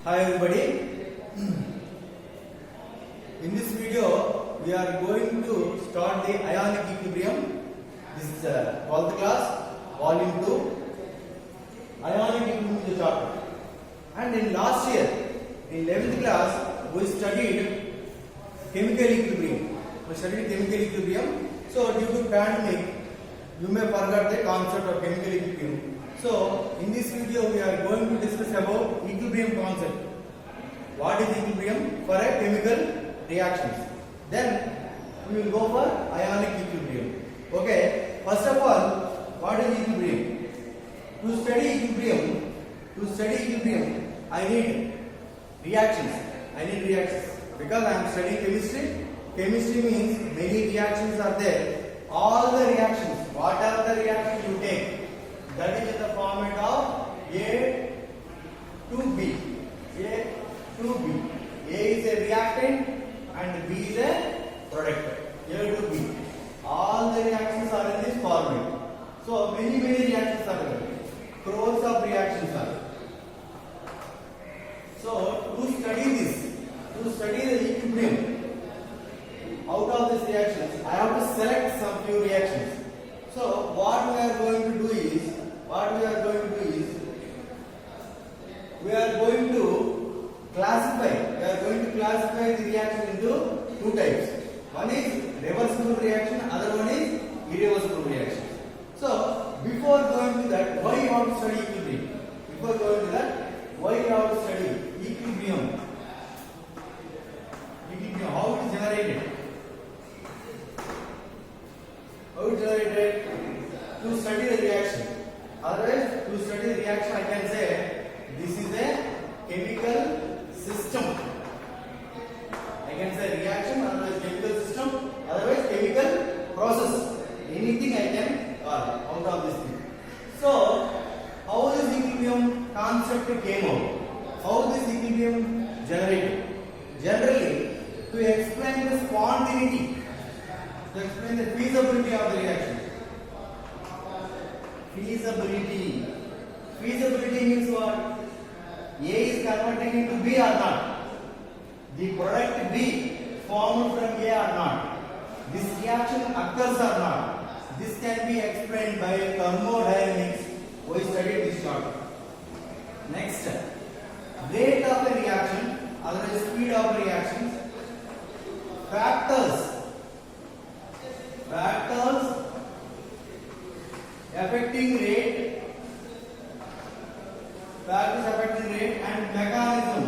Hi everybody. In this video, we are going to start the ionic equilibrium. This is 12th class, volume 2. Ionic equilibrium is the chapter. And in last year, in 11th class, we studied chemical equilibrium. So due to pandemic, you may forget the concept of chemical equilibrium. So in this video, we are going to discuss about equilibrium concept. What is equilibrium for a chemical reactions? Then we will go for ionic equilibrium. Okay. First of all, what is equilibrium? To study equilibrium, I need reactions. Because I am studying chemistry. Chemistry means many reactions are there. All the reactions, whatever the reaction you take, that is in the format of A to B. A is a reactant and B is a product. A to B. All the reactions are in this format. So many reactions are there. Crores of reactions are. So to study the equilibrium, out of these reactions, I have to select some few reactions. So what we are going to do is, we are going to classify the reaction into two types. One is reversible reaction, other one is irreversible reaction. So before going to that, why you have to study equilibrium? Equilibrium, how it is generated? To study the reaction. Otherwise, to study the reaction, I can say this is a chemical system. I can say reaction, otherwise chemical system, otherwise chemical process. Anything I can call out of this thing. So, how this equilibrium concept came out? How this equilibrium generated? Generally, to explain the spontaneity, to explain the feasibility of the reaction. Feasibility means what? A is converting into B or not? The product B formed from A or not? This reaction occurs or not? This can be explained by thermodynamics. We studied this chapter. Next, rate of the reaction, otherwise speed of reactions. Factors affecting rate and mechanism.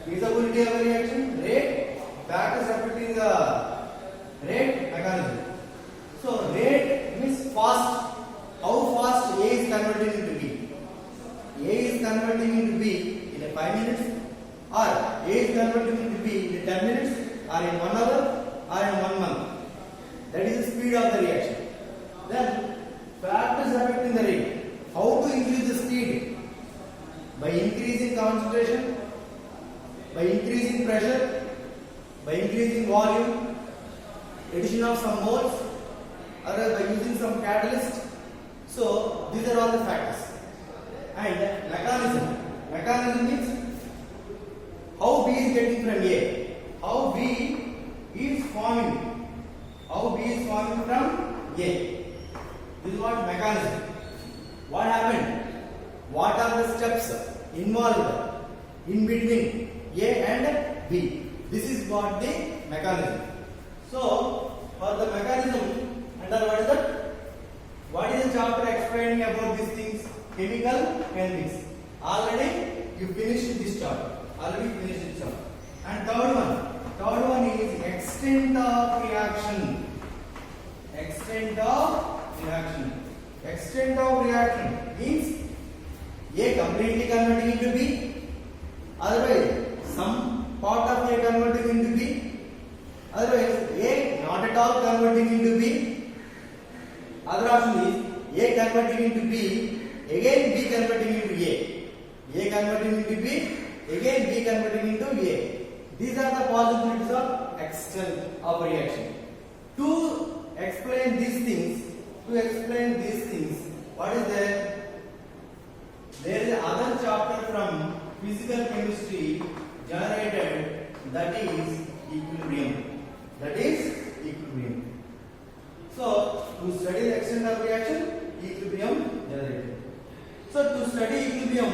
Feasibility of a reaction, rate, factors affecting the rate, mechanism. So rate means fast. How fast A is converting into B? A is converting into B in 5 minutes, or A is converting into B in 10 minutes, or in 1 hour, or in 1 month. That is the speed of the reaction. Then factors affecting the rate. How to increase the speed? By increasing concentration, by increasing pressure, by increasing volume, addition of some moles, or by using some catalyst. So these are all the factors. And mechanism means how B is getting from A, how B is forming from A. This is what mechanism. What happened? What are the steps involved in between A and B? This is what the mechanism. So for the mechanism, under what is the chapter explaining about these things? Chemical kinetics. Already you finished this chapter. And third one is extent of reaction. Extent of reaction means A completely converting into B, otherwise some part of A converting into B, otherwise A not at all converting into B. Other option is A converting into B, again B converting into A. A converting into B, again B converting into A. These are the possibilities of extent of reaction. To explain these things, what is there? physical chemistry generated, that is equilibrium. That is equilibrium. So to study the extent of reaction, equilibrium generated. So to study equilibrium,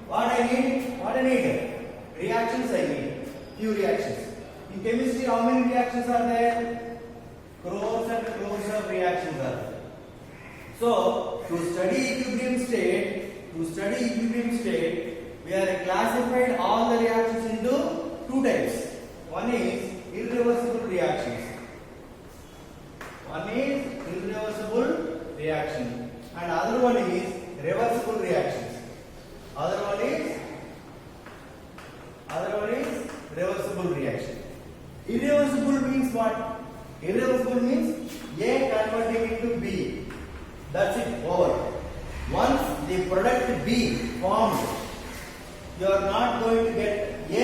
what I need? Reactions I need. Few reactions. In chemistry, how many reactions are there? Crores and crores of reactions are there. So to study equilibrium state, we have classified all the reactions into two types. One is irreversible reactions. And other one is reversible reactions. Other one is reversible reaction. Irreversible means what? Irreversible means A converting into B. That's it, over. Once the product B formed, you are not going to get A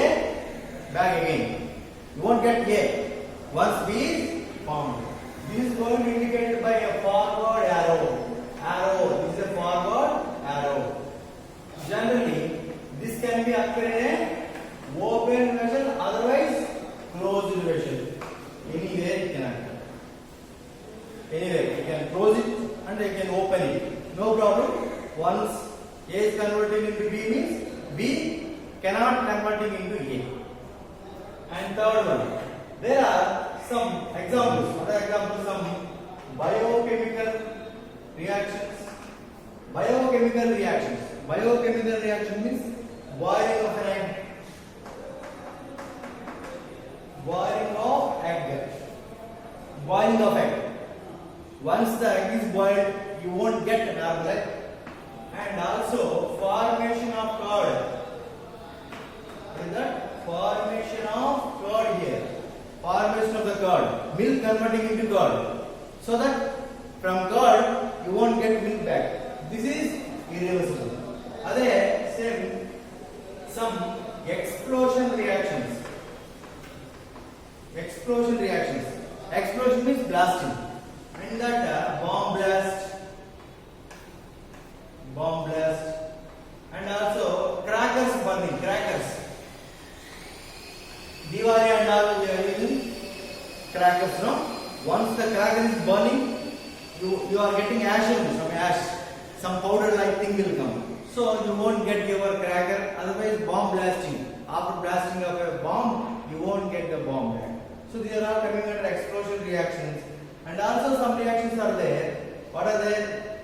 back again. You won't get A once B is formed. This is going to be indicated by a forward arrow. This is a forward arrow. Generally, this can be occur in a open vessel, otherwise closed vessel. Anywhere it can occur. Anywhere you can close it and you can open it. No problem. Once A is converting into B means B cannot converting into A. And third one, there are some examples. What are examples? Some biochemical reactions. Biochemical reaction means boiling of an egg. Boiling of egg. Once the egg is boiled, you won't get an normal egg. And also formation of curd. What is that? Formation of curd here. Formation of the curd. Milk converting into curd. So that from curd you won't get milk back. This is irreversible. Other same some explosion reactions. Explosion means blasting. And that bomb blast, and also crackers burning, Diwali and all we are using crackers, no? Once the cracker is burning, you are getting ashes from ash. Some powder like thing will come. So you won't get your cracker, otherwise bomb blasting. After blasting of a bomb, you won't get the bomb back. So these are all coming under explosion reactions. And also some reactions are there. What are there?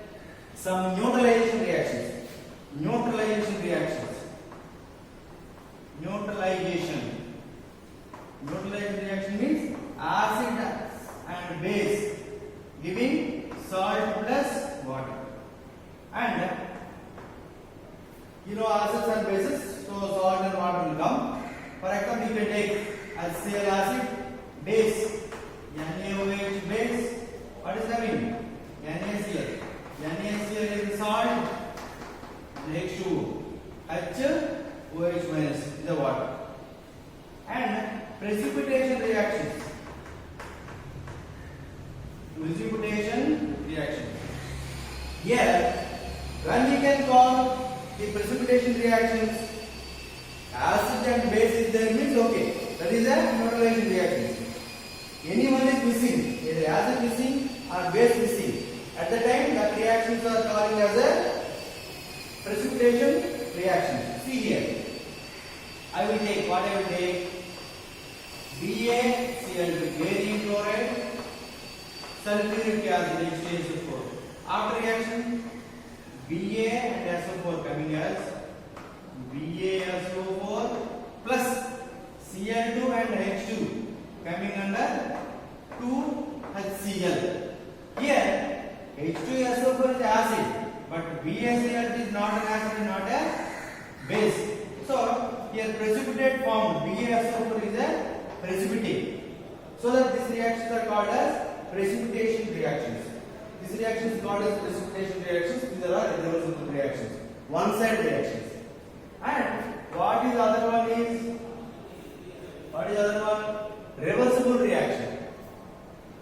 Some neutralization reactions. Neutralization reaction means acid and base giving salt plus water. And you know acids and bases, so salt and water will come. For example, you can take HCl acid, base, NaOH base. What is having? NaCl. NaCl is salt, H2O. OH minus is the water. And precipitation reactions. Here, when we can call the precipitation reactions, acid and base is there means okay. That is a neutralization reaction. Anyone is missing, either acid missing or base missing. At the time, that reactions are calling as a precipitation reaction. See here. I will take BaCl2 barium chloride, sulfuric acid H2SO4. After reaction, Ba and SO4 coming as BaSO4 plus Cl2 and H2 coming under 2HCl. Here H2SO4 is acid, but BaCl is not an acid, not a base. So here precipitate formed BaSO4 is a precipitate. So that these reactions are called as precipitation reactions. These reactions are called as precipitation reactions. These are irreversible reactions, one-side reactions. And what is the other one is? Reversible reaction.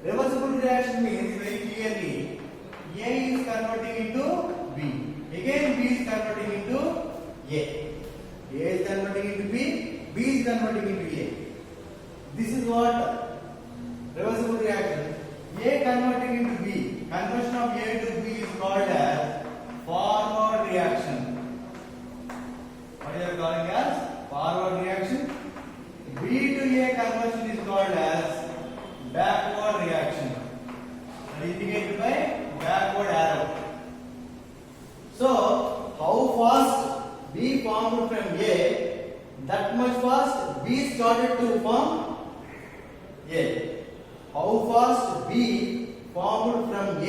Reversible reaction means very clearly A is converting into B. Again B is converting into A. A is converting into B is converting into A. This is what reversible reaction. A converting into B, conversion of A to B is called as forward reaction. What you are calling as forward reaction. B to A conversion is called as backward reaction, indicated by backward arrow. So, how fast B formed from A, that much fast B started to form A. How fast B formed from A,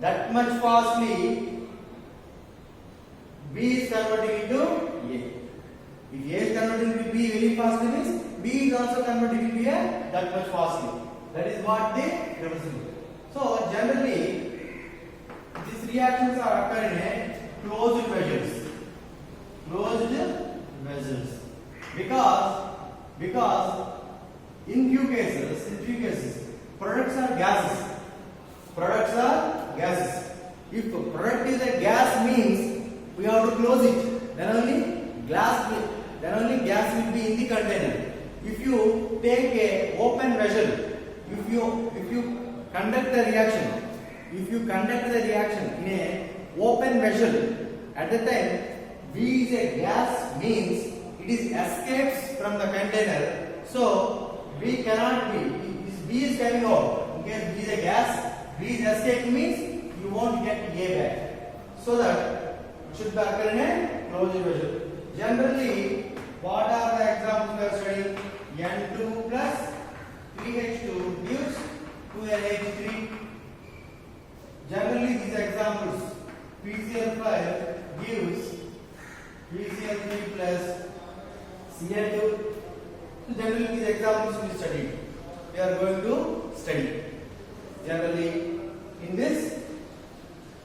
that much fastly B is converting into A. If A is converting into B very fastly means B is also converting into A that much fastly. That is what the reversible. So generally these reactions are occurring in closed vessels. Closed vessels. Because in few cases products are gases. If product is a gas means we have to close it. Then only gas will be in the container. If you take a open vessel, if you conduct the reaction in a open vessel, at the time B is a gas means it is escapes from the container. So B cannot be. B is coming out. In case B is a gas, B is escaping means you won't get A back. So that it should occur in a closed vessel. Generally, what are the examples we are studying? N2 plus 3H2 gives 2NH3. Generally, these examples, PCl5 gives PCl3 plus Cl2. So generally, these examples we study. We are going to study. Generally, in this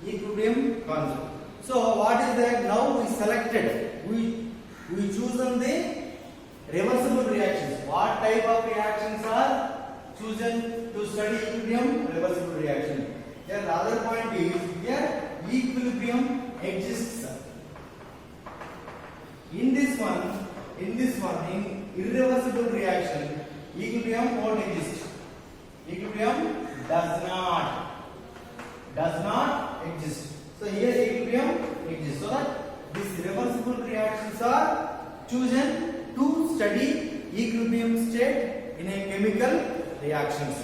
equilibrium concept. So what is that? Now we selected. We chosen the reversible reactions. What type of reactions are chosen to study equilibrium? Reversible reaction. Here the other point is here equilibrium exists. In this one, in irreversible reaction, equilibrium won't exist. Equilibrium does not exist. So here equilibrium exists. So that these reversible reactions are chosen to study equilibrium state in a chemical reactions.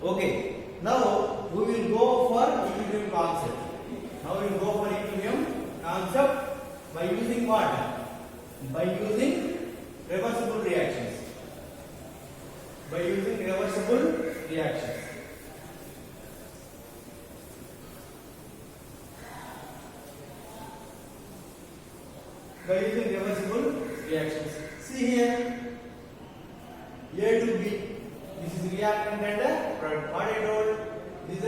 Okay. Now we will go for equilibrium concept. By using what? By using reversible reactions. By using reversible reactions. See here, A to B. This is reactant and a product. What I told? This is a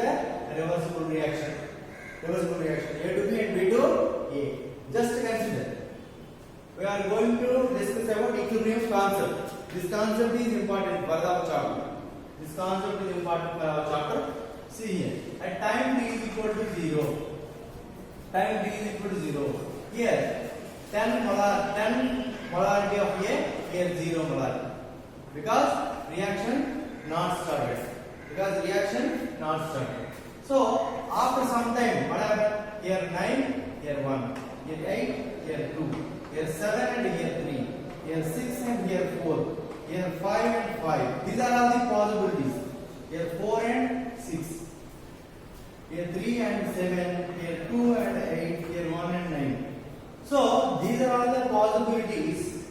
reversible reaction. A to B and B to A. Just consider. We are going to discuss about equilibrium concept. This concept is important for our chapter. See here. At time t is equal to 0. Here 10 molarity of A, here 0 molarity. Because reaction not started. So after some time, what happened? Here 9, here 1, here 8, here 2, here 7 and here 3, here 6 and here 4, here 5 and 5. These are all the possibilities. Here 4 and 6, here 3 and 7, here 2 and 8, here 1 and 9. So these are all the possibilities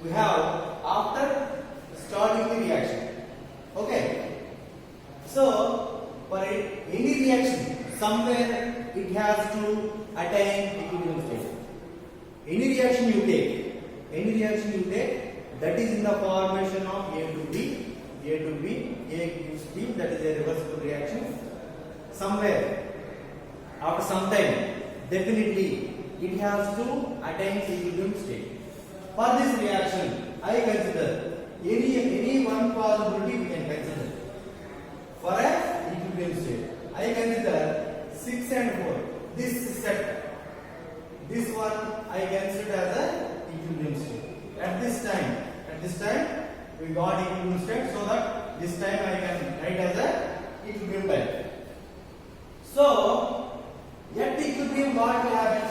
we have after starting the reaction. Okay. So for any reaction, somewhere it has to attain equilibrium state. Any reaction you take, that is in the formation of A to B, A gives B, that is a reversible reaction. Somewhere, after some time, definitely it has to attain equilibrium state. For this reaction, I consider any one possibility we can consider. For a equilibrium state, I consider 6 and 4. This set this one I consider as a equilibrium state. At this time we got equilibrium state, so that this time I can write as a equilibrium type. So at equilibrium what will happen?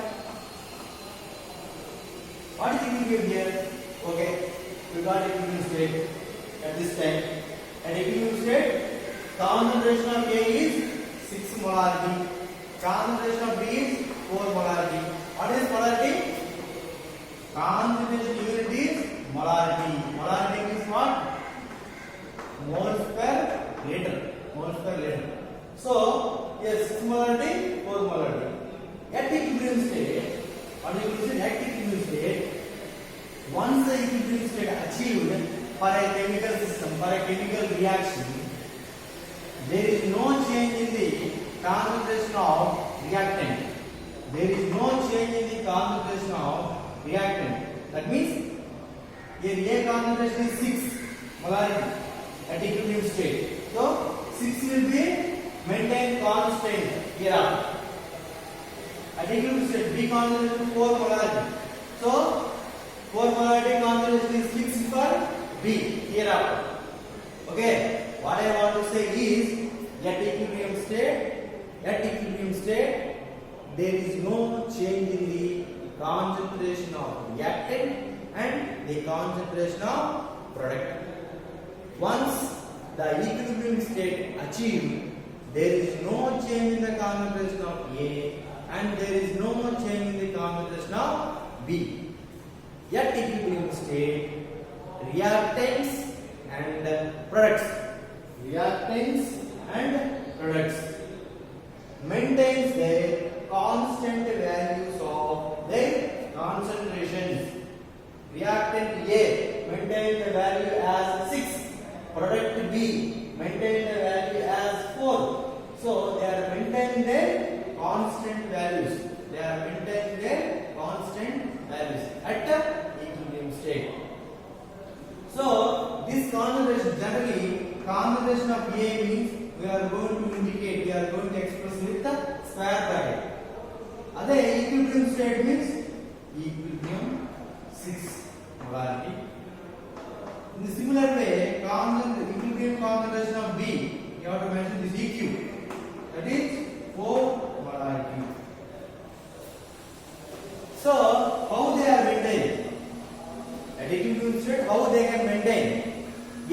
What is equilibrium here? Okay, we got equilibrium state at this time. At equilibrium state, concentration of A is 6 molarity, concentration of B is 4 molarity. What is molarity? Concentration unit is molarity. Molarity means what? Moles per liter. Moles per liter. So here 6 molarity, 4 molarity. At equilibrium state, at equilibrium state, once the equilibrium state achieved for a chemical system, for a chemical reaction, there is no change in the concentration of reactant. There is no change in the concentration of reactant. That means here A concentration is 6 molarity at equilibrium state. So 6 will be maintained constant here. At equilibrium state, B concentration 4 molarity. So 4 molarity concentration is fixed for B here. Okay. What I want to say is, at equilibrium state, there is no change in the concentration of reactant and the concentration of product. Once the equilibrium state achieved, there is no change in the concentration of A and there is no change in the concentration of B. At equilibrium state, reactants and products maintains their constant values of their concentrations. Reactant A maintains the value as 6, product B maintains the value as 4. So they are maintaining their constant values. At the equilibrium state. So this concentration, generally concentration of A means we are going to express with the square bracket. Other equilibrium state means equilibrium 6 molarity. In the similar way, equilibrium concentration of B, you have to mention this EQ, that is 4 molarity. So how they are maintained? At equilibrium state, how they can maintain? A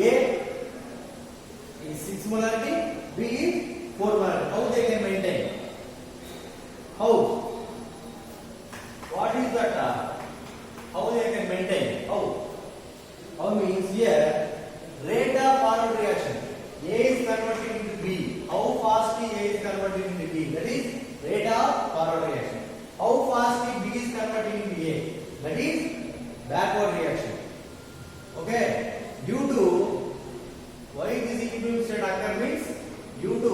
is 6 molarity, B is 4 molarity. How they can maintain? How? What is that? How they can maintain? How? How means here rate of forward reaction. A is converting into B. How fastly A is converting into B? That is rate of forward reaction. How fastly B is converting into A? That is backward reaction. Okay? Due to why this equilibrium state occur means due to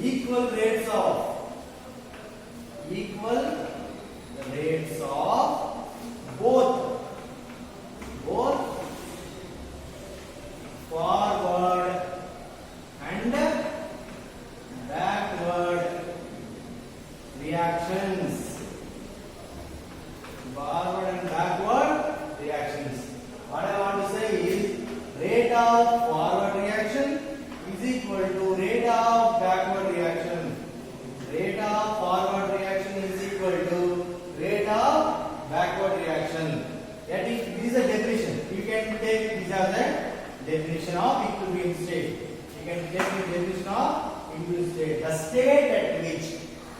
equal rates of both forward and backward reactions. What I want to say is rate of forward reaction is equal to rate of backward reaction. Rate of forward reaction is equal to rate of backward reaction. That is, this is a definition. You can take this as a definition of equilibrium state. You can take the definition of equilibrium state. The state at which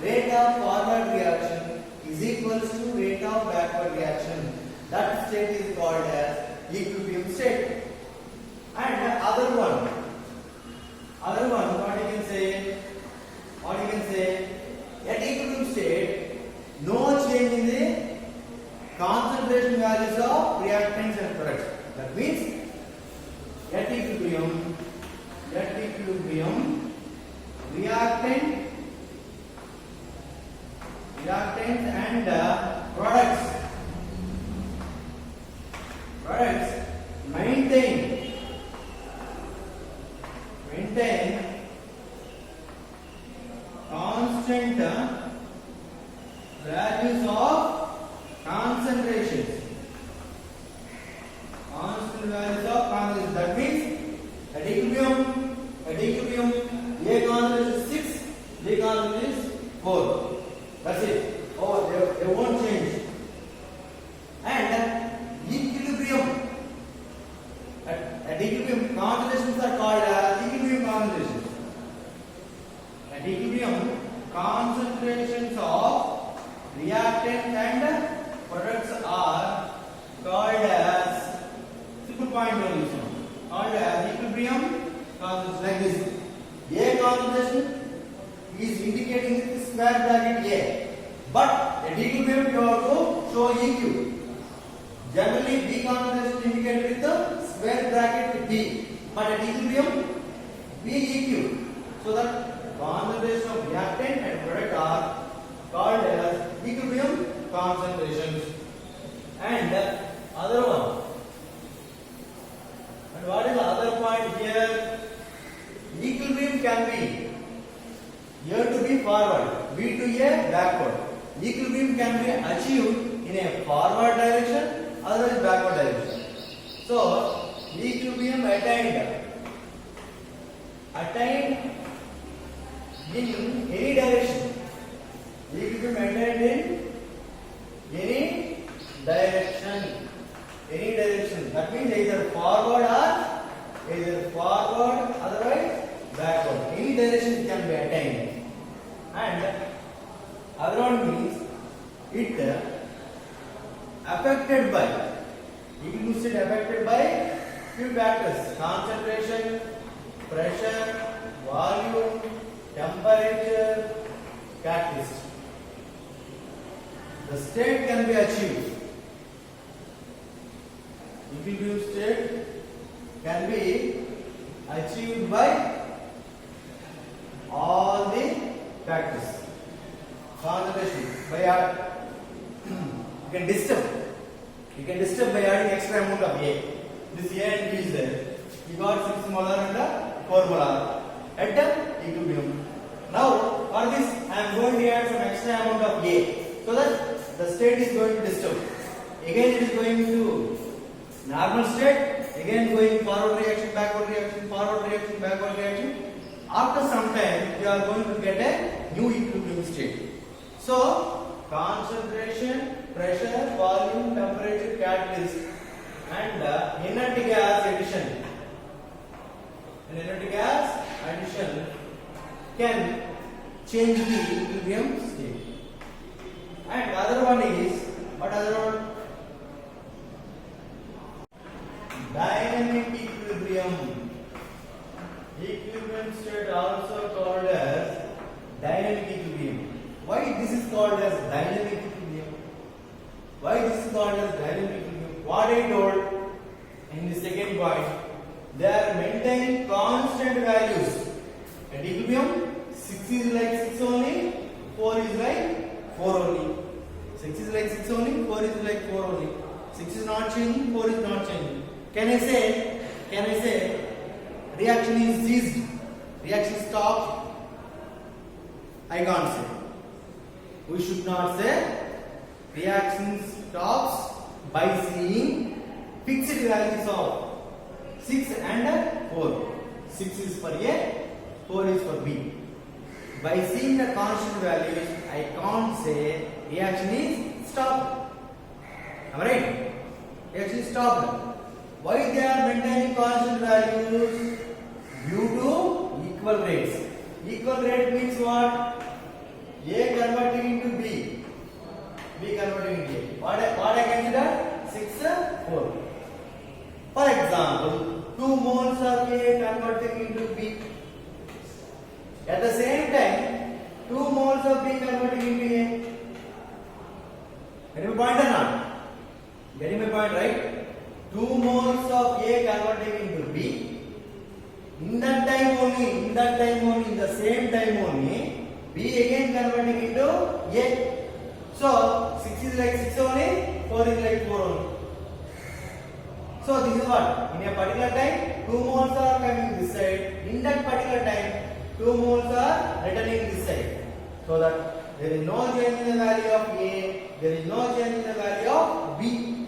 rate of forward reaction is equals to rate of backward reaction. That state is called as equilibrium state. And other one, what you can say, at equilibrium state, no change in the concentration values of reactants and products. That means at equilibrium, reactants and products maintain constant constant values of concentrations. Constant values of concentration. That means at equilibrium, A concentration is 6, B concentration is 4. That's it. Oh, they won't change. And equilibrium. At equilibrium, concentrations are called as equilibrium concentrations. At equilibrium, concentrations of reactants and products are called as simple point only. Called as equilibrium concentrations like this. A concentration is indicating with square bracket A, but at equilibrium you have to show EQ. Generally, B concentration indicated with the square bracket B, but at equilibrium BEQ. So that concentration of reactant and product are called as equilibrium concentrations. And other one. And what is the other point here? Equilibrium can be A to B forward, B to A backward. Equilibrium can be achieved in a forward direction, otherwise backward direction. So, equilibrium attained in any direction. Equilibrium attained in any direction. Any direction. That means either forward, otherwise backward. Any direction can be attained. And other one means it affected by. Equilibrium state affected by few factors: concentration, pressure, volume, temperature, catalyst. The state can be achieved. Equilibrium state can be achieved by all the factors. Concentration by you can disturb by adding extra amount of A. This A and B is there. You got 6 molar and 4 molar at the equilibrium. Now for this I am going to add some extra amount of A, so that the state is going to disturb. Again it is going to normal state, again going forward reaction, backward reaction, forward reaction, backward reaction. After some time, you are going to get a new equilibrium state. So, concentration, pressure, volume, temperature, catalyst, and inert gas addition. An inert gas addition can change the equilibrium state. And other one is, what other one? Dynamic equilibrium. Equilibrium state also called as dynamic equilibrium. Why this is called as dynamic equilibrium? Why this is called as dynamic equilibrium? What I told in the second point, they are maintaining constant values. At equilibrium, 6 is like 6 only, 4 is like 4 only. 6 is like 6 only, 4 is like 4 only. 6 is not changing, 4 is not changing. Can I say reaction is ceased? Reaction stopped? I can't say. We should not say reaction stops by seeing fixed values of 6 and 4. 6 is for A, 4 is for B. By seeing the constant values, I can't say reaction is stopped. Am I right? Reaction is stopped. Why they are maintaining constant values? Due to equal rates. Equal rate means what? A converting into B. B converting into A. What I consider? 6, 4. For example, 2 moles of A converting into B. At the same time, 2 moles of B converting into A. Getting my point or not? Getting my point, right? 2 moles of A converting into B. In that time only, in the same time only, B again converting into A. So 6 is like 6 only, 4 is like 4 only. So this is what? In a particular time, 2 moles are coming this side. In that particular time, 2 moles are returning this side. So that there is no change in the value of A, there is no change in the value of B.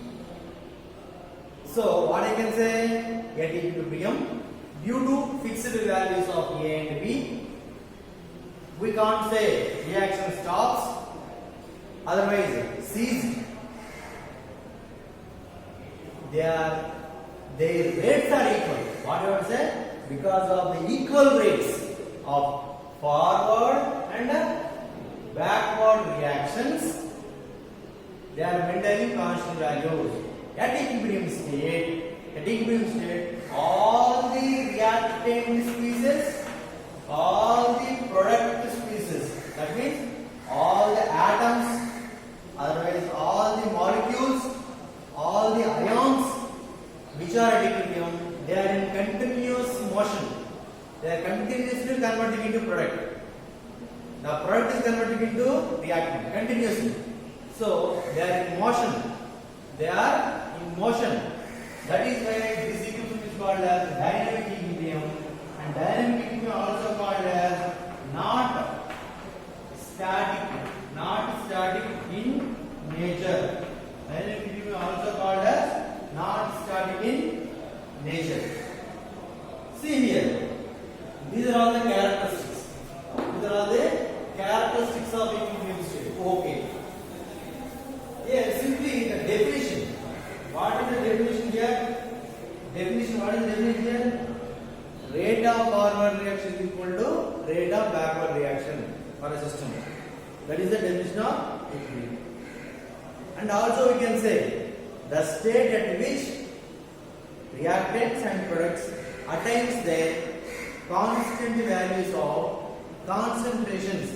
So what I can say, at equilibrium, due to fixed values of A and B, we can't say reaction stops, otherwise ceased. Their rates are equal. What I would say? Because of the equal rates of forward and backward reactions, they are maintaining constant values. At equilibrium state, all the reactant species, all the product species, that means all the atoms, otherwise all the molecules, all the ions which are at equilibrium, they are in continuous motion. They are continuously converting into product. The product is converting into reactant continuously. So they are in motion. They are in motion. That is why this equilibrium is called as dynamic equilibrium, and dynamic equilibrium also called as not static in nature. Dynamic equilibrium also called as not static in nature. See here, these are all the characteristics. These are all the characteristics of equilibrium state. Okay. Here, simply the definition. What is the definition here? What is the definition here? Rate of forward reaction is equal to rate of backward reaction for a system. That is the definition of equilibrium. And also we can say the state at which reactants and products attains their constant values of concentrations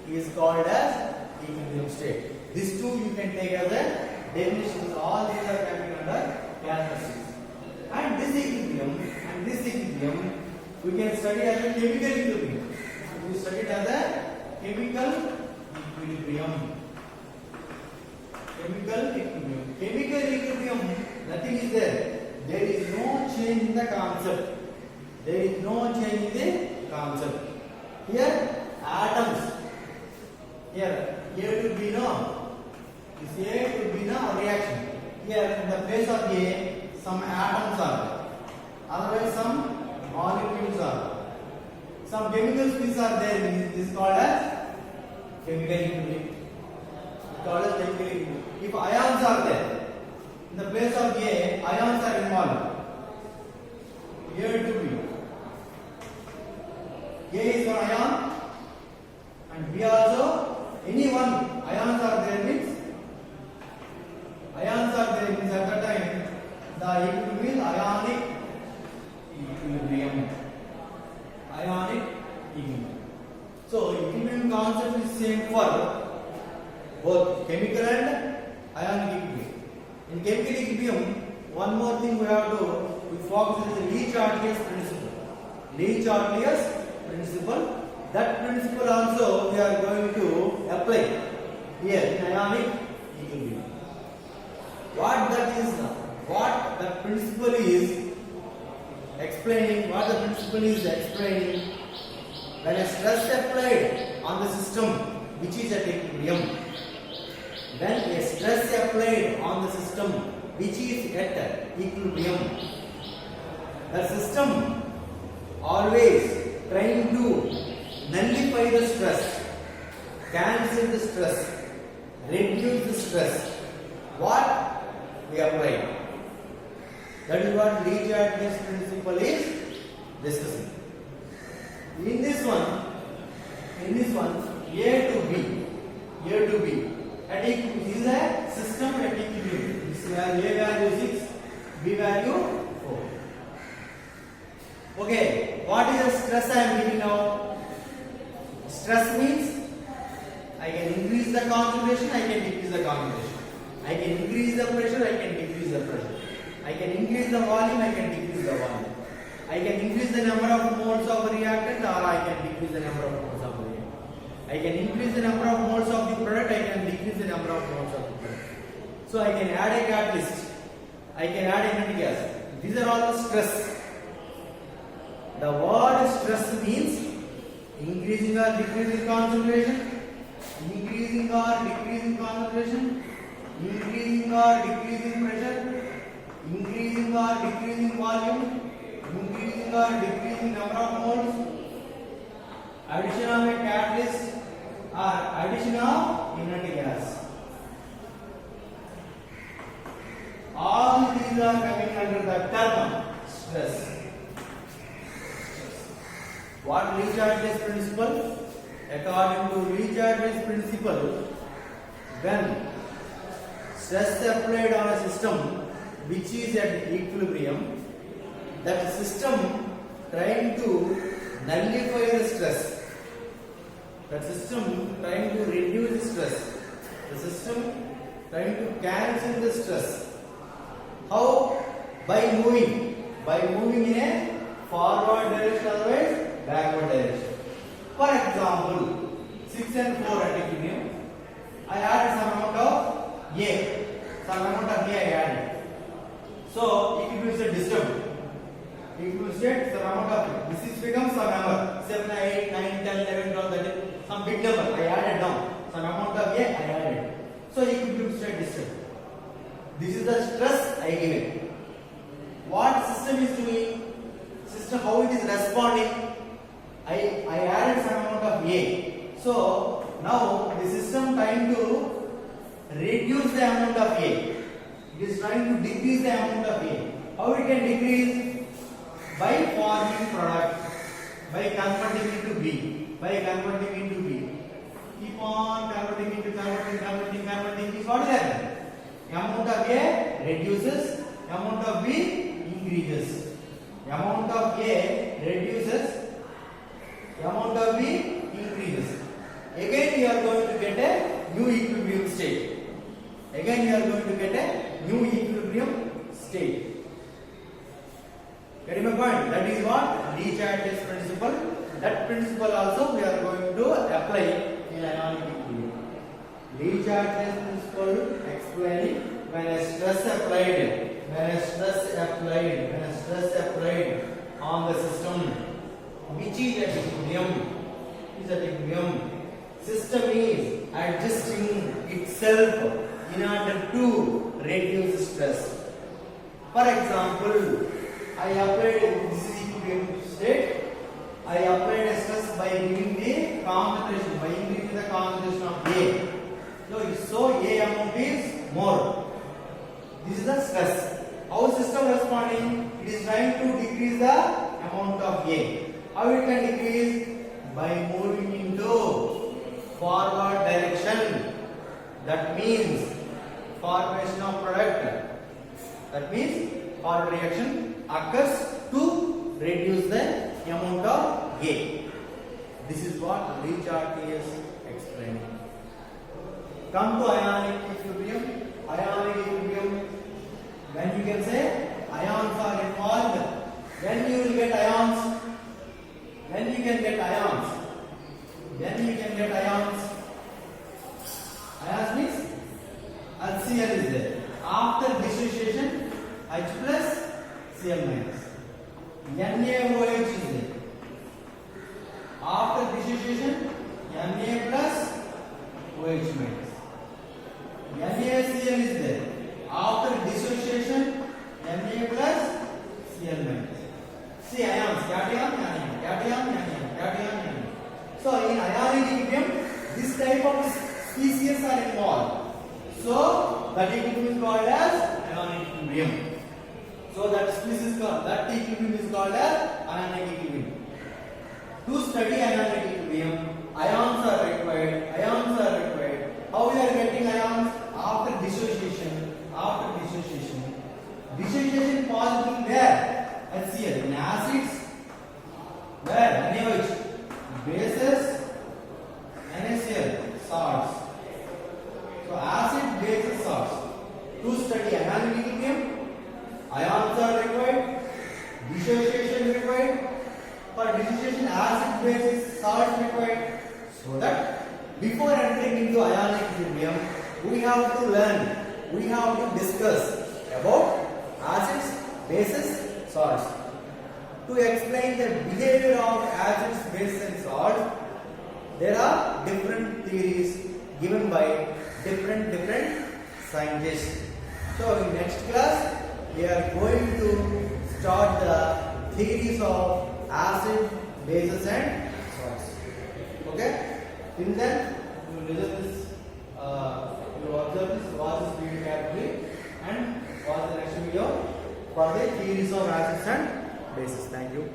is called as equilibrium state. These two you can take as a definitions. All these are coming under characteristics. And this equilibrium we can study as a chemical equilibrium. We study it as a chemical equilibrium. Chemical equilibrium, nothing is there. There is no change in the concept. Here, atoms. Here, A to B no. This A to B no reaction. Here, in the place of A, some atoms are there. Otherwise, some molecules are there. Some chemical species are there. This is called as chemical equilibrium. If ions are there, in the place of A, ions are involved. A to B. A is one ion, and B also. Any one ions are there means at that time the equilibrium is ionic equilibrium. So equilibrium concept is same for both chemical and ionic equilibrium. In chemical equilibrium, one more thing we have to focus on the Lee-Chartius principle. That principle also we are going to apply here in ionic equilibrium. What the principle is explaining, when a stress applied on the system which is at equilibrium, the system always trying to nullify the stress, cancel the stress, reduce the stress. What we apply? That is what Lee-Chartius principle is discussing. In this one, A to B. This is a system at equilibrium. This is A value 6, B value 4. Okay, what is the stress I am giving now? Stress means I can increase the concentration, I can decrease the concentration. I can increase the pressure, I can decrease the pressure. I can increase the volume, I can decrease the volume. I can increase the number of moles of reactant, or I can decrease the number of moles of reactant. I can increase the number of moles of the product, I can decrease the number of moles of the product. So I can add a catalyst, I can add a anti gas. These are all the stress. The word stress means increasing or decreasing concentration, increasing or decreasing concentration, increasing or decreasing pressure, increasing or decreasing volume, increasing or decreasing number of moles, addition of a catalyst or addition of inert gas. All these are coming under the term stress. What Lee Charges principle? According to Lee Charges principle, when stress applied on a system which is at equilibrium, that system trying to nullify the stress, that system trying to reduce stress, the system trying to cancel the stress. How? By moving in a forward direction, otherwise backward direction. For example, 6 and 4 at equilibrium, I added some amount of A. Some amount of A I added. So equilibrium state disturbed. Equilibrium state, some amount of this is becomes some number 7, 8, 9, 10, 11, 12, 13, some big number. I added down. Some amount of A I added. So equilibrium state disturbed. This is the stress I give it. What system is doing? System how it is responding? I added some amount of A. So now the system trying to reduce the amount of A. It is trying to decrease the amount of A. How it can decrease? By forming product, by converting into B, by converting into B. Keep on converting into converting. Is what is happening? Amount of A reduces, amount of B increases. Amount of A reduces, amount of B increases. Again you are going to get a new equilibrium state. Again you are going to get a new equilibrium state. Getting my point? That is what Lee Charges principle. That principle also we are going to apply in ionic equilibrium. Lee Charges principle explaining when a stress applied on the system which is at equilibrium, system is adjusting itself in order to reduce stress. For example, I applied this is equilibrium state. I applied a stress by giving the concentration, by increasing the concentration of A. So A amount is more. This is the stress. How system responding? It is trying to decrease the amount of A. How it can decrease? By moving into forward direction. That means formation of product. That means forward reaction occurs to reduce the amount of A. This is what Lee Charges is explaining. Come to ionic equilibrium. Ionic equilibrium, when you can say ions are involved, when you will get ions, when you can get ions, ions means HCl is there. After dissociation, H plus Cl minus. NaOH is there. After dissociation, Na plus OH minus. NaCl is there. After dissociation, Na plus Cl minus. See ions, cation, anion. So in ionic equilibrium, this type of species are involved. So that equilibrium is called as ionic equilibrium. So that species called, that equilibrium is called as ionic equilibrium. To study ionic equilibrium, ions are required. How we are getting ions? After dissociation. Dissociation possible where? HCl. In acids, where? NaOH. Bases, NaCl. Salts. So acid, bases, salts. To study ionic equilibrium, ions are required. Dissociation required. For dissociation, acid, bases, salts required. So that before entering into ionic equilibrium, we have to learn, we have to discuss about acids, bases, salts. To explain the behavior of acids, bases and salts, there are different theories given by different scientists. So in next class we are going to start the theories of acid, bases and salts. Okay? Till then you will listen this, you will observe this, watch this video carefully and watch the next video for the theories of acids and bases. Thank you.